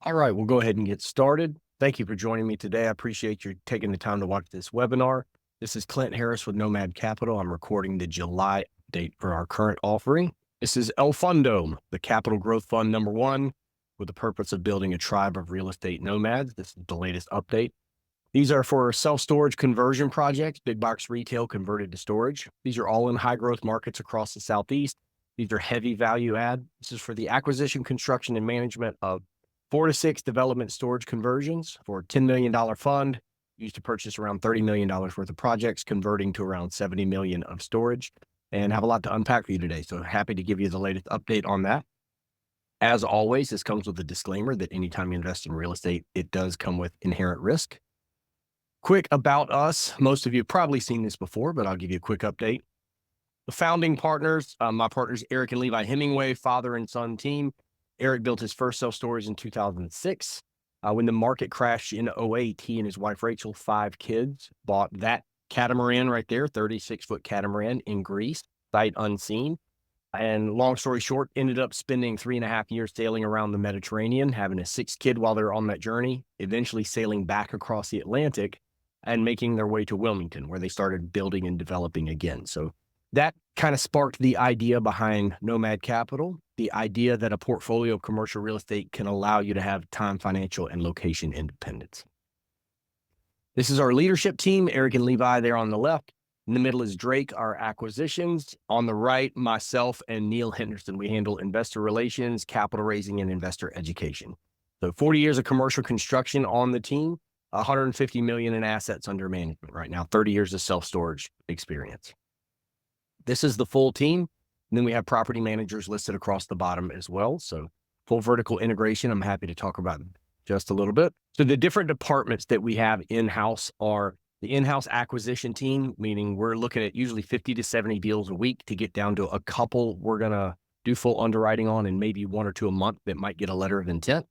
All right, we'll go ahead and get started. Thank you for joining me today. I appreciate you taking the time to watch this webinar. This is Clint Harris with Nomad Capital. I'm recording the July update for our current offering. This is El Fundo, the capital growth fund number one, with the purpose of building a tribe of real estate nomads. This is the latest update. These are for self-storage conversion projects, big box retail converted to storage. These are all in high growth markets across the Southeast. These are heavy value add. This is for the acquisition, construction, and management of 4 to 6 development storage conversions for a $10 million fund used to purchase around $30 million worth of projects, converting to around 70 million of storage, and have a lot to unpack for you today. So happy to give you the latest update on that. As always, this comes with a disclaimer that anytime you invest in real estate, it does come with inherent risk. Quick about us. Most of you have probably seen this before, but I'll give you a quick update. The founding partners, my partners, Eric and Levi Hemingway, father and son team. Eric built his first self-storage in 2006. When the market crashed in '08, he and his wife, Rachel, 5 kids, bought that catamaran right there, 36-foot catamaran in Greece, sight unseen. And long story short, ended up spending 3.5 years sailing around the Mediterranean, having a 6th kid while they're on that journey, eventually sailing back across the Atlantic and making their way to Wilmington, where they started building and developing again. So that kind of sparked the idea behind Nomad Capital, the idea that a portfolio of commercial real estate can allow you to have time, financial, and location independence. This is our leadership team, Eric and Levi there on the left. In the middle is Drake, our acquisitions. On the right, myself and Neil Henderson. We handle investor relations, capital raising, and investor education. So 40 years of commercial construction on the team, 150 million in assets under management right now, 30 years of self-storage experience. This is the full team. And then we have property managers listed across the bottom as well. So full vertical integration, I'm happy to talk about just a little bit. So the different departments that we have in-house are the in-house acquisition team, meaning we're looking at usually 50 to 70 deals a week to get down to a couple we're going to do full underwriting on, and maybe 1 or 2 a month that might get a letter of intent.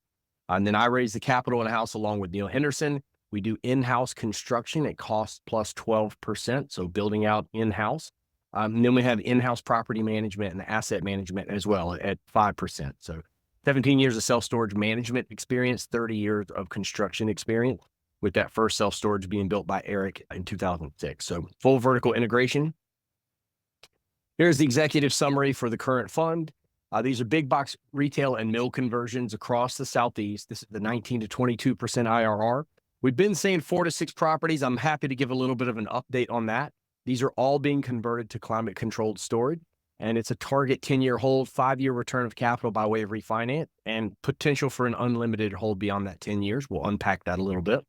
And then I raise the capital in-house along with Neil Henderson. We do in-house construction at cost plus 12%, so building out in-house. And then we have in-house property management and asset management as well at 5%. So 17 years of self-storage management experience, 30 years of construction experience, with that first self-storage being built by Eric in 2006. So full vertical integration. Here's the executive summary for the current fund. These are big box retail and mill conversions across the Southeast. This is the 19 to 22% IRR. We've been saying 4 to 6 properties. I'm happy to give a little bit of an update on that. These are all being converted to climate controlled storage, and it's a target 10-year hold, 5-year return of capital by way of refinance, and potential for an unlimited hold beyond that 10 years. We'll unpack that a little bit.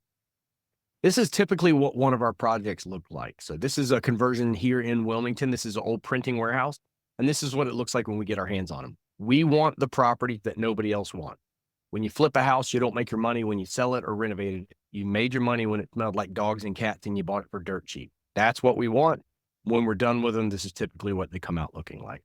This is typically what one of our projects looked like. So this is a conversion here in Wilmington. This is an old printing warehouse, and this is what it looks like when we get our hands on them. We want the property that nobody else wants. When you flip a house, you don't make your money when you sell it or renovate it. You made your money when it smelled like dogs and cats and you bought it for dirt cheap. That's what we want. When we're done with them, this is typically what they come out looking like.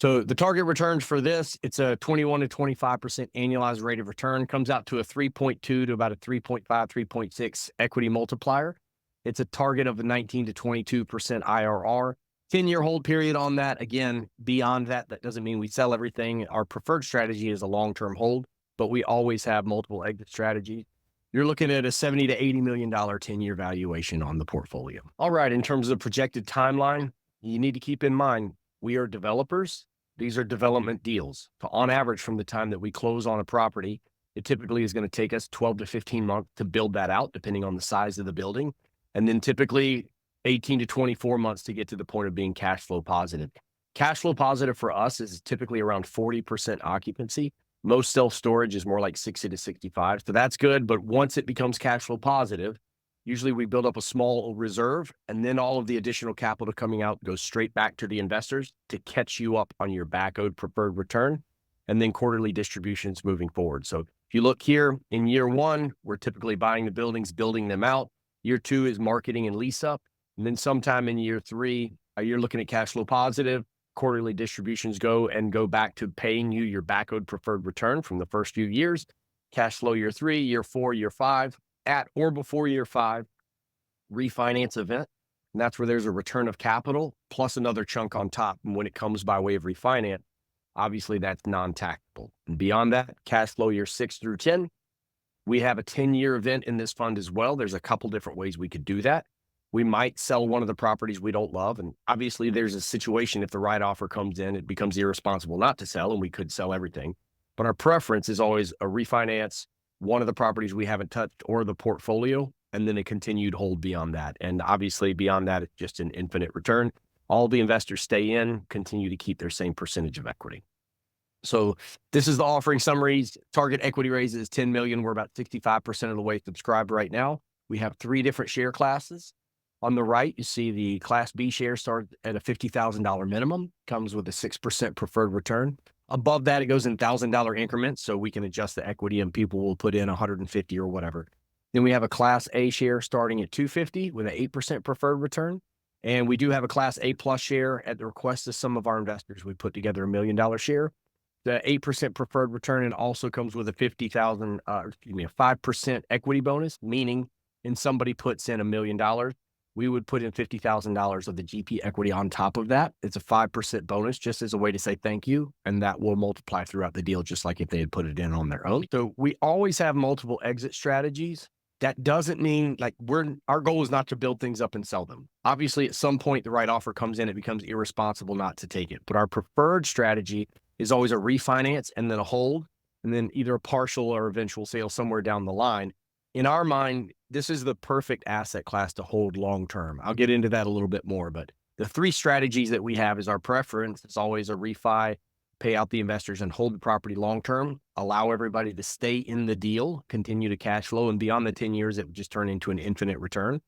So the target returns for this, it's a 21 to 25% annualized rate of return, comes out to a 3.2 to about a 3.5, 3.6 equity multiplier. It's a target of a 19 to 22% IRR. 10-year hold period on that. Again, beyond that, that doesn't mean we sell everything. Our preferred strategy is a long-term hold, but we always have multiple exit strategies. You're looking at a $70 to $80 million 10-year valuation on the portfolio. All right, in terms of projected timeline, you need to keep in mind, we are developers. These are development deals. So on average, from the time that we close on a property, it typically is going to take us 12 to 15 months to build that out, depending on the size of the building. And then typically 18 to 24 months to get to the point of being cash flow positive. Cash flow positive for us is typically around 40% occupancy. Most self-storage is more like 60 to 65. So that's good. But once it becomes cash flow positive, usually we build up a small reserve, and then all of the additional capital coming out goes straight back to the investors to catch you up on your back owed preferred return, and then quarterly distributions moving forward. So if you look here in year 1, we're typically buying the buildings, building them out. Year 2 is marketing and lease up. And then sometime in year 3, you're looking at cash flow positive. Quarterly distributions go back to paying you your back owed preferred return from the first few years. Cash flow year 3, year 4, year 5, at or before year 5, refinance event. And that's where there's a return of capital plus another chunk on top. And when it comes by way of refinance, Obviously, that's non-taxable. And beyond that, cash flow year 6 through 10, we have a 10-year event in this fund as well. There's a couple different ways we could do that. We might sell one of the properties we don't love. And obviously, there's a situation if the right offer comes in, it becomes irresponsible not to sell, and we could sell everything. But our preference is always a refinance, one of the properties we haven't touched or the portfolio, and then a continued hold beyond that. And obviously, beyond that, it's just an infinite return. All the investors stay in, continue to keep their same percentage of equity. So this is the offering summaries. Target equity raise is 10 million. We're about 65% of the way subscribed right now. We have 3 different share classes. On the right, you see the Class B share start at a $50,000 minimum, comes with a 6% preferred return. Above that, it goes in $1,000 increments, so we can adjust the equity and people will put in 150 or whatever. Then we have a Class A share starting at 250 with an 8% preferred return. And we do have a Class A plus share at the request of some of our investors. We put together $1 million share. The 8% preferred return, and also comes with a 5% equity bonus, meaning if somebody puts in $1 million, we would put in $50,000 of the GP equity on top of that. It's a 5% bonus just as a way to say thank you. And that will multiply throughout the deal, just like if they had put it in on their own. So we always have multiple exit strategies. That doesn't mean like our goal is not to build things up and sell them. Obviously, at some point, the right offer comes in, it becomes irresponsible not to take it. But our preferred strategy is always a refinance and then a hold, and then either a partial or eventual sale somewhere down the line. In our mind, this is the perfect asset class to hold long-term. I'll get into that a little bit more, but the 3 strategies that we have is our preference. It's always a refi, pay out the investors and hold the property long-term, allow everybody to stay in the deal, continue to cash flow, and beyond the 10 years, it would just turn into an infinite return.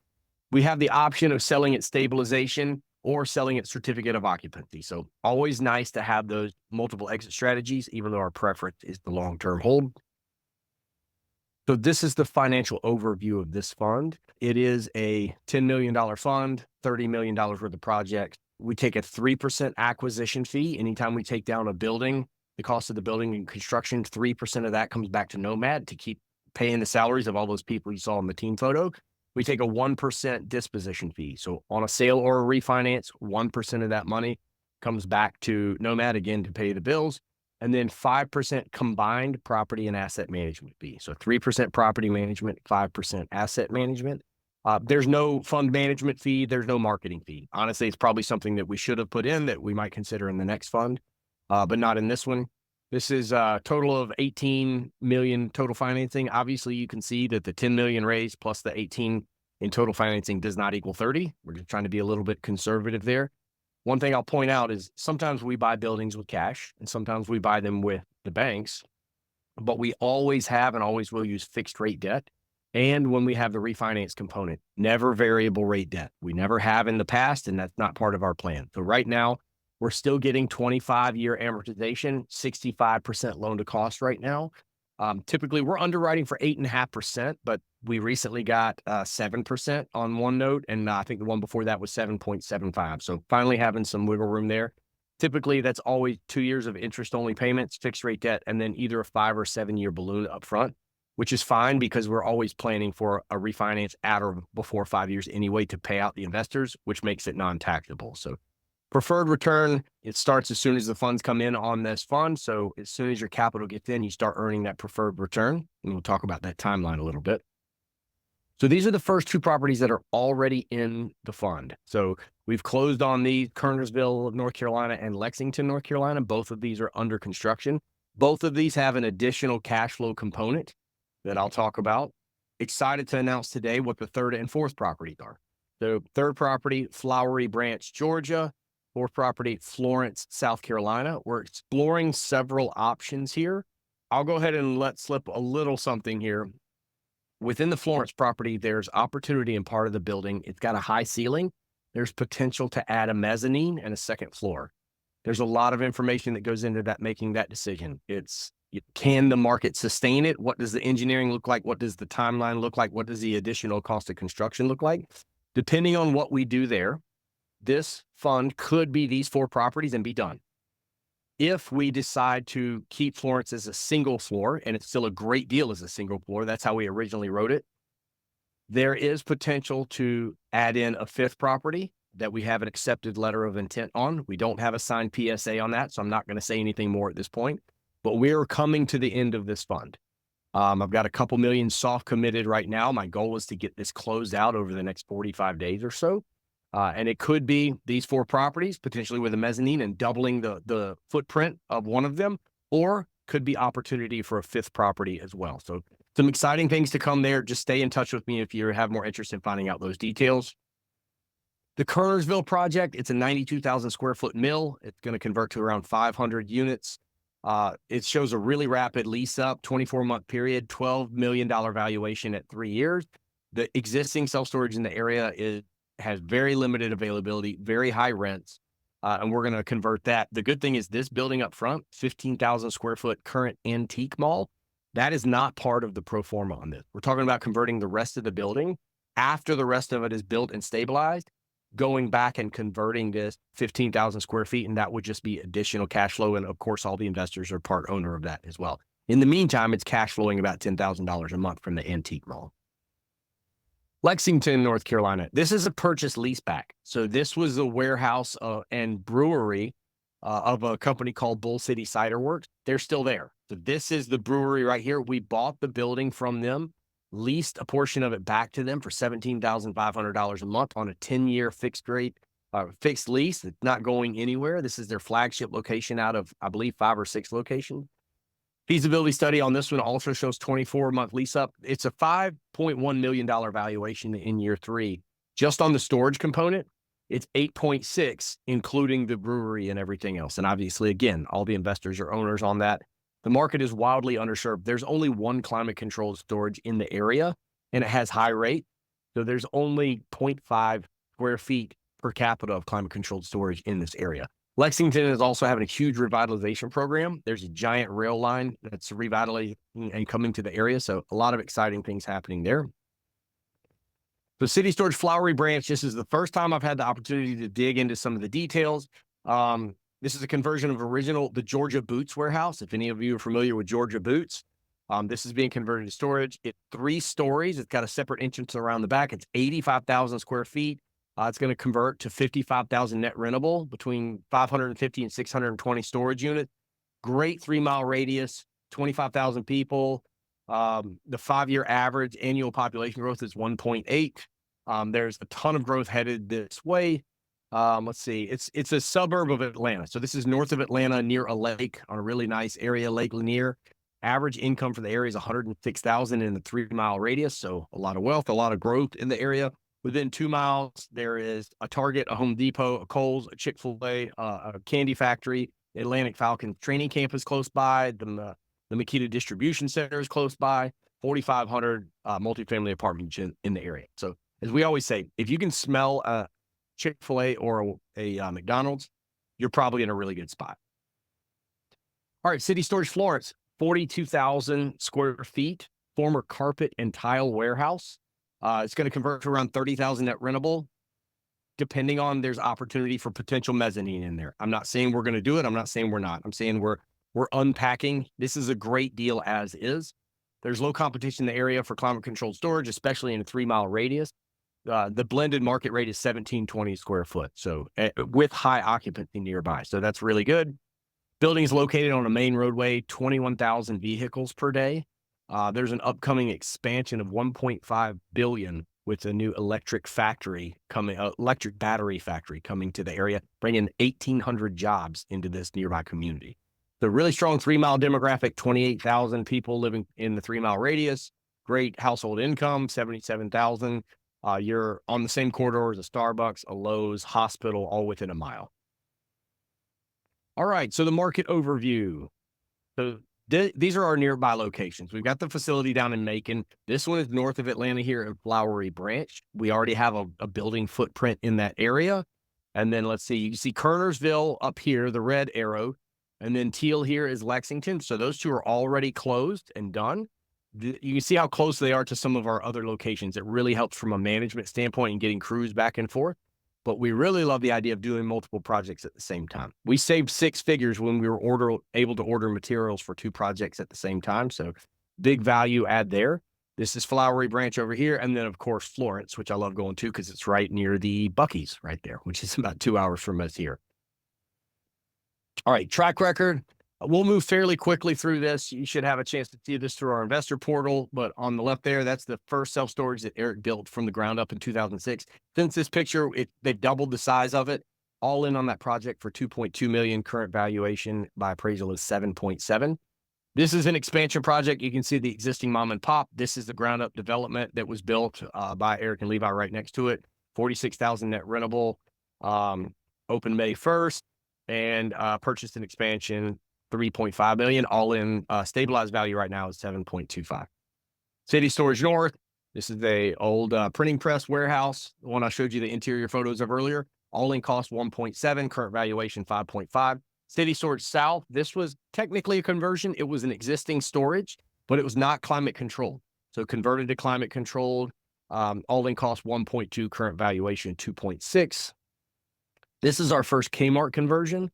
We have the option of selling at stabilization or selling at certificate of occupancy. So always nice to have those multiple exit strategies, even though our preference is the long-term hold. So this is the financial overview of this fund. It is a $10 million fund, $30 million worth of projects. We take a 3% acquisition fee. Anytime we take down a building, the cost of the building and construction, 3% of that comes back to Nomad to keep paying the salaries of all those people you saw in the team photo. We take a 1% disposition fee. So on a sale or a refinance, 1% of that money comes back to Nomad again to pay the bills. And then 5% combined property and asset management fee. So 3% property management, 5% asset management. There's no fund management fee. There's no marketing fee. Honestly, it's probably something that we should have put in that we might consider in the next fund, but not in this one. This is a total of 18 million total financing. Obviously, you can see that the 10 million raised plus the 18 in total financing does not equal 30. We're just trying to be a little bit conservative there. One thing I'll point out is sometimes we buy buildings with cash and sometimes we buy them with the banks, but we always have and always will use fixed rate debt. And when we have the refinance component, never variable rate debt. We never have in the past, and that's not part of our plan. So right now, we're still getting 25-year amortization, 65% loan to cost right now. Typically, we're underwriting for 8.5%, but we recently got 7% on one note, and I think the one before that was 7.75. So finally having some wiggle room there. Typically, that's always 2 years of interest-only payments, fixed rate debt, and then either a 5 or 7 year balloon up front, which is fine because we're always planning for a refinance at or before 5 years anyway to pay out the investors, which makes it non-taxable. So preferred return, it starts as soon as the funds come in on this fund. So as soon as your capital gets in, you start earning that preferred return. And we'll talk about that timeline a little bit. So these are the first 2 properties that are already in the fund. So we've closed on the Kernersville, North Carolina, and Lexington, North Carolina. Both of these are under construction. Both of these have an additional cash flow component that I'll talk about. Excited to announce today what the 3rd and 4th properties are. So 3rd property, Flowery Branch, Georgia. 4th property, Florence, South Carolina. We're exploring several options here. I'll go ahead and let slip a little something here. Within the Florence property, there's opportunity in part of the building. It's got a high ceiling. There's potential to add a mezzanine and a 2nd floor. There's a lot of information that goes into that, making that decision. Can the market sustain it? What does the engineering look like? What does the timeline look like? What does the additional cost of construction look like? Depending on what we do there, this fund could be these 4 properties and be done. If we decide to keep Florence as a single floor, and it's still a great deal as a single floor, that's how we originally wrote it, there is potential to add in a 5th property that we have an accepted letter of intent on. We don't have a signed PSA on that, so I'm not going to say anything more at this point. But we're coming to the end of this fund. I've got a couple million soft committed right now. My goal is to get this closed out over the next 45 days or so. And it could be these 4 properties, potentially with a mezzanine and doubling the footprint of one of them, or could be opportunity for a 5th property as well. So some exciting things to come there. Just stay in touch with me if you have more interest in finding out those details. The Kernersville project, it's a 92,000 square foot mill. It's going to convert to around 500 units. It shows a really rapid lease up, 24-month period, $12 million valuation at 3 years. The existing self-storage in the area has very limited availability, very high rents, and we're going to convert that. The good thing is this building up front, 15,000 square foot current antique mall, that is not part of the pro forma on this. We're talking about converting the rest of the building after the rest of it is built and stabilized, going back and converting this 15,000 square feet, and that would just be additional cash flow. And of course, all the investors are part owner of that as well. In the meantime, it's cash flowing about $10,000 a month from the antique mall. Lexington, North Carolina. This is a purchase leaseback. So this was a warehouse and brewery of a company called Bull City Cider Works. They're still there. So this is the brewery right here. We bought the building from them, leased a portion of it back to them for $17,500 a month on a 10-year fixed lease. It's not going anywhere. This is their flagship location out of, I believe, 5 or 6 locations. Feasibility study on this one also shows 24-month lease up. It's a $5.1 million valuation in year 3. Just on the storage component, it's 8.6, including the brewery and everything else. And obviously, again, all the investors are owners on that. The market is wildly underserved. There's only one climate-controlled storage in the area, and it has high rate. So there's only 0.5 square feet per capita of climate-controlled storage in this area. Lexington is also having a huge revitalization program. There's a giant rail line that's revitalizing and coming to the area. So a lot of exciting things happening there. The City Storage Flowery Branch, this is the first time I've had the opportunity to dig into some of the details. This is a conversion of the Georgia Boots warehouse. If any of you are familiar with Georgia Boots, this is being converted to storage. It's 3 stories. It's got a separate entrance around the back. It's 85,000 square feet. It's going to convert to 55,000 net rentable between 550 and 620 storage units. Great 3-mile radius, 25,000 people. The 5-year average annual population growth is 1.8. There's a ton of growth headed this way. Let's see, it's a suburb of Atlanta. So this is north of Atlanta near a lake on a really nice area, Lake Lanier. Average income for the area is $106,000 in the 3-mile radius. So a lot of wealth, a lot of growth in the area. Within 2 miles, there is a Target, a Home Depot, a Kohl's, a Chick-fil-A, a candy factory, the Atlantic Falcons training campus close by, the Makita Distribution Center is close by, 4,500 multifamily apartments in the area. So as we always say, if you can smell a Chick-fil-A or a McDonald's, you're probably in a really good spot. All right, City Storage Florence, 42,000 square feet, former carpet and tile warehouse. It's going to convert to around 30,000 net rentable, depending on there's opportunity for potential mezzanine in there. I'm not saying we're going to do it. I'm not saying we're not. I'm saying we're unpacking. This is a great deal as is. There's low competition in the area for climate-controlled storage, especially in a 3-mile radius. The blended market rate is 1720 square foot, so with high occupancy nearby. So that's really good. Building is located on a main roadway, 21,000 vehicles per day. There's an upcoming expansion of $1.5 billion with a new electric battery factory coming to the area, bringing 1,800 jobs into this nearby community. The really strong 3-mile demographic, 28,000 people living in the 3-mile radius. Great household income, 77,000. You're on the same corridor as a Starbucks, a Lowe's, hospital, all within a mile. All right, so the market overview. So these are our nearby locations. We've got the facility down in Macon. This one is north of Atlanta here in Flowery Branch. We already have a building footprint in that area. And then let's see, you can see Kernersville up here, the red arrow. And then teal here is Lexington. So those 2 are already closed and done. You can see how close they are to some of our other locations. It really helps from a management standpoint and getting crews back and forth. But we really love the idea of doing multiple projects at the same time. We saved 6 figures when we were able to order materials for 2 projects at the same time. So big value add there. This is Flowery Branch over here. And then, of course, Florence, which I love going to because it's right near the Buc-ee's right there, which is about 2 hours from us here. All right, track record. We'll move fairly quickly through this. You should have a chance to see this through our investor portal. But on the left there, that's the first self-storage that Eric built from the ground up in 2006. Since this picture, they've doubled the size of it. All in on that project for $2.2 million. Current valuation by appraisal is 7.7. This is an expansion project. You can see the existing mom and pop. This is the ground up development that was built by Eric and Levi right next to it. 46,000 net rentable, open May 1st, and purchased an expansion, 3.5 million. All in stabilized value right now is 7.25. City Storage North. This is the old printing press warehouse, the one I showed you the interior photos of earlier. All in cost 1.7, current valuation 5.5. City Storage South, this was technically a conversion. It was an existing storage, but it was not climate controlled. So converted to climate controlled, all in cost 1.2, current valuation 2.6. This is our first Kmart conversion,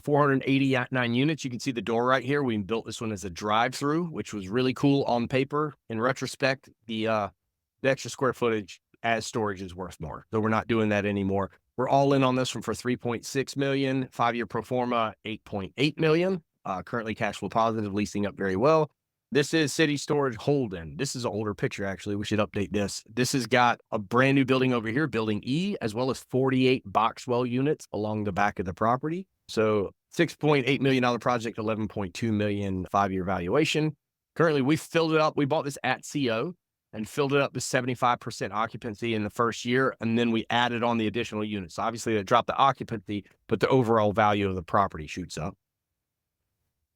489 units. You can see the door right here. We built this one as a drive-through, which was really cool on paper. In retrospect, the extra square footage as storage is worth more. So we're not doing that anymore. We're all in on this one for 3.6 million, 5-year pro forma, 8.8 million. Currently cash flow positive, leasing up very well. This is City Storage Holden. This is an older picture, actually. We should update this. This has got a brand new building over here, building E, as well as 48 Boxwell units along the back of the property. So $6.8 million project, 11.2 million 5-year valuation. Currently, we filled it up. We bought this at CO and filled it up to 75% occupancy in the first year. And then we added on the additional units. So obviously, that dropped the occupancy, but the overall value of the property shoots up.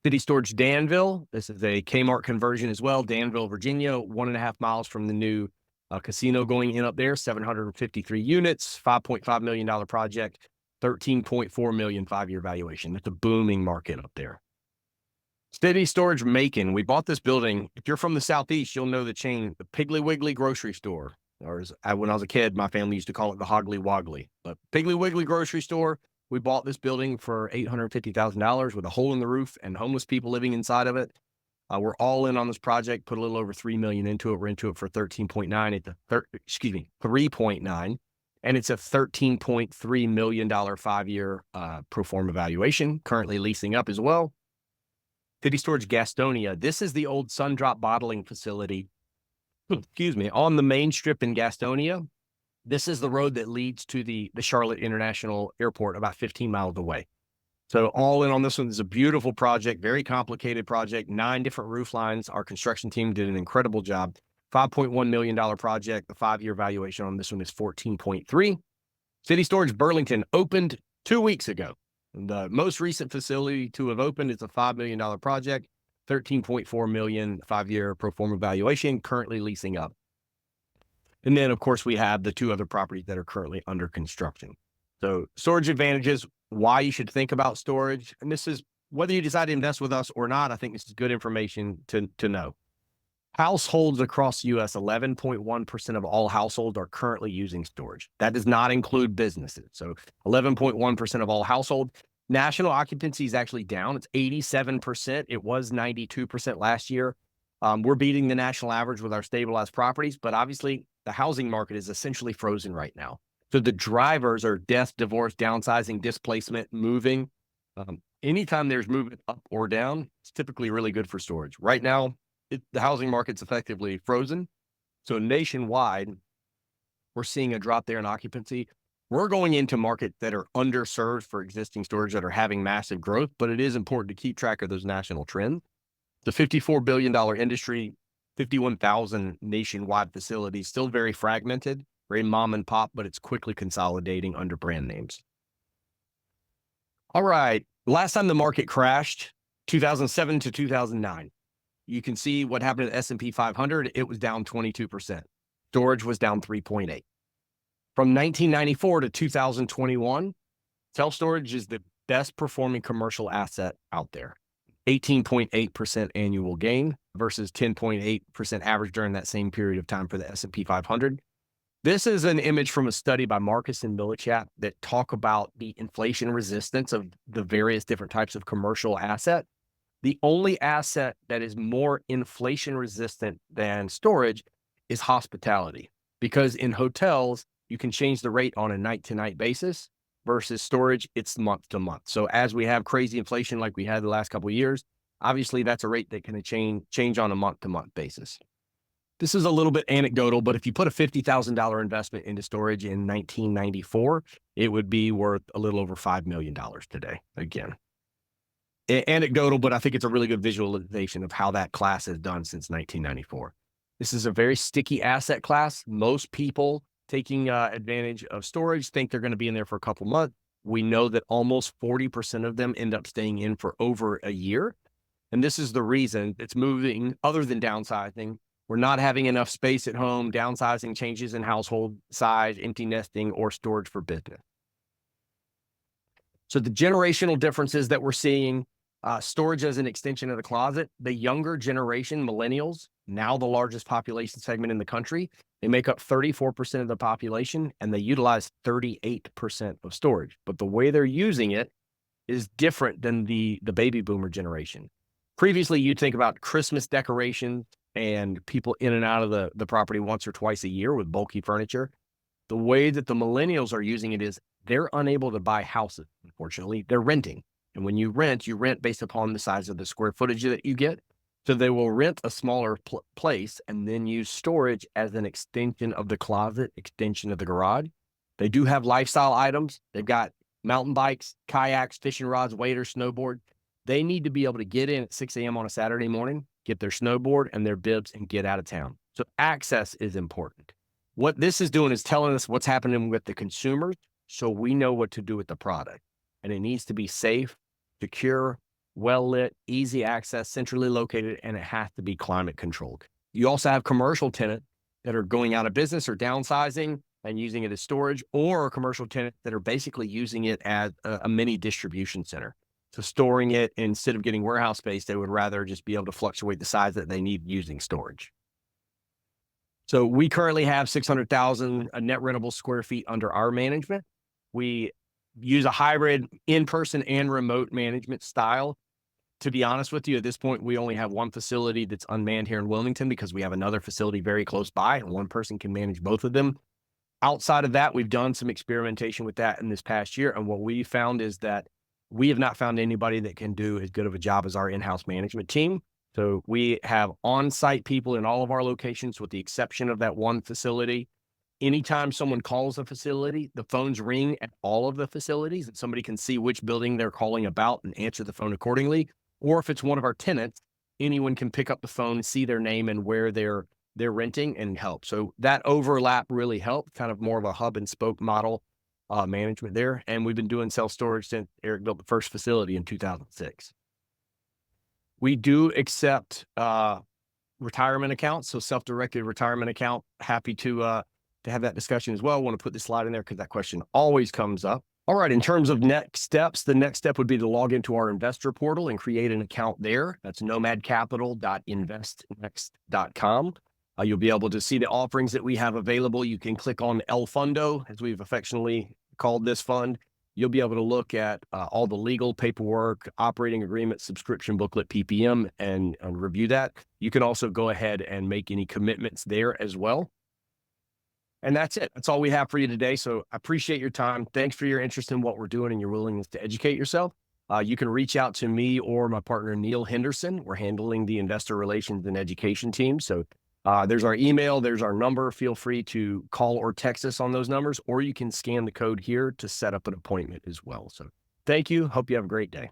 City Storage Danville. This is a Kmart conversion as well. Danville, Virginia, 1.5 miles from the new casino going in up there. 753 units, $5.5 million project, 13.4 million 5-year valuation. That's a booming market up there. City Storage Macon. We bought this building. If you're from the Southeast, you'll know the chain, the Piggly Wiggly grocery store. Or as when I was a kid, my family used to call it the Hoggly Woggly. But Piggly Wiggly grocery store. We bought this building for $850,000 with a hole in the roof and homeless people living inside of it. We're all in on this project. Put a little over $3 million into it. We're into it for 13.9. 3.9, and it's a $13.3 million 5-year pro forma valuation. Currently leasing up as well. City Storage Gastonia. This is the old Sundrop bottling facility. On the main strip in Gastonia. This is the road that leads to the Charlotte International Airport, about 15 miles away. So all in on this one is a beautiful project, very complicated project, 9 different roof lines. Our construction team did an incredible job. $5.1 million project. The 5-year valuation on this one is 14.3. City Storage Burlington opened 2 weeks ago. The most recent facility to have opened is a $5 million project, 13.4 million 5-year pro forma valuation, currently leasing up. And then, of course, we have the 2 other properties that are currently under construction. So storage advantages, why you should think about storage. And this is whether you decide to invest with us or not. I think this is good information to know. Households across the U.S., 11.1% of all households are currently using storage. That does not include businesses. So 11.1% of all households. National occupancy is actually down. It's 87%. It was 92% last year. We're beating the national average with our stabilized properties, but obviously the housing market is essentially frozen right now. So the drivers are death, divorce, downsizing, displacement, moving. Anytime there's movement up or down, it's typically really good for storage. Right now, the housing market's effectively frozen. So nationwide, we're seeing a drop there in occupancy. We're going into markets that are underserved for existing storage that are having massive growth, but it is important to keep track of those national trends. The $54 billion industry, 51,000 nationwide facilities, still very fragmented, very mom and pop, but it's quickly consolidating under brand names. All right. Last time the market crashed, 2007 to 2009. You can see what happened to the S&P 500. It was down 22%. Storage was down 3.8. From 1994 to 2021, self-storage is the best performing commercial asset out there. 18.8% annual gain versus 10.8% average during that same period of time for the S&P 500. This is an image from a study by Marcus and Millichap that talk about the inflation resistance of the various different types of commercial asset. The only asset that is more inflation resistant than storage is hospitality, because in hotels, you can change the rate on a night to night basis versus storage, it's month to month. So as we have crazy inflation like we had the last couple of years, obviously that's a rate that can change on a month to month basis. This is a little bit anecdotal, but if you put a $50,000 investment into storage in 1994, it would be worth a little over $5 million today. Again, anecdotal, but I think it's a really good visualization of how that class has done since 1994. This is a very sticky asset class. Most people taking advantage of storage think they're going to be in there for a couple months. We know that almost 40% of them end up staying in for over a year. And this is the reason it's moving, other than downsizing. We're not having enough space at home, downsizing, changes in household size, empty nesting, or storage for business. So the generational differences that we're seeing, storage as an extension of the closet, the younger generation, millennials, now the largest population segment in the country, they make up 34% of the population and they utilize 38% of storage. But the way they're using it is different than the baby boomer generation. Previously, you'd think about Christmas decorations and people in and out of the property once or twice a year with bulky furniture. The way that the millennials are using it is they're unable to buy houses, unfortunately. They're renting. And when you rent based upon the size of the square footage that you get. So they will rent a smaller place and then use storage as an extension of the closet, extension of the garage. They do have lifestyle items. They've got mountain bikes, kayaks, fishing rods, waders, snowboard. They need to be able to get in at 6 a.m. on a Saturday morning, get their snowboard and their bibs and get out of town. So access is important. What this is doing is telling us what's happening with the consumers so we know what to do with the product. And it needs to be safe, secure, well-lit, easy access, centrally located, and it has to be climate controlled. You also have commercial tenants that are going out of business or downsizing and using it as storage, or commercial tenants that are basically using it as a mini distribution center. So storing it, instead of getting warehouse space, they would rather just be able to fluctuate the size that they need using storage. So we currently have 600,000 net rentable square feet under our management. We use a hybrid in-person and remote management style. To be honest with you, at this point, we only have one facility that's unmanned here in Wilmington because we have another facility very close by and one person can manage both of them. Outside of that, we've done some experimentation with that in this past year. And what we found is that we have not found anybody that can do as good of a job as our in-house management team. So we have on-site people in all of our locations with the exception of that one facility. Anytime someone calls a facility, the phones ring at all of the facilities and somebody can see which building they're calling about and answer the phone accordingly. Or if it's one of our tenants, anyone can pick up the phone, see their name and where they're renting and help. So that overlap really helped, kind of more of a hub and spoke model management there. And we've been doing self-storage since Eric built the first facility in 2006. We do accept retirement accounts, so self-directed retirement account. Happy to have that discussion as well. I want to put this slide in there because that question always comes up. All right, in terms of next steps, the next step would be to log into our investor portal and create an account there. That's nomadcapital.investnext.com. You'll be able to see the offerings that we have available. You can click on El Fundo, as we've affectionately called this fund. You'll be able to look at all the legal paperwork, operating agreement, subscription booklet, PPM, and review that. You can also go ahead and make any commitments there as well. And that's it. That's all we have for you today. So I appreciate your time. Thanks for your interest in what we're doing and your willingness to educate yourself. You can reach out to me or my partner, Neil Henderson. We're handling the investor relations and education team. So there's our email, there's our number. Feel free to call or text us on those numbers, or you can scan the code here to set up an appointment as well. So thank you. Hope you have a great day.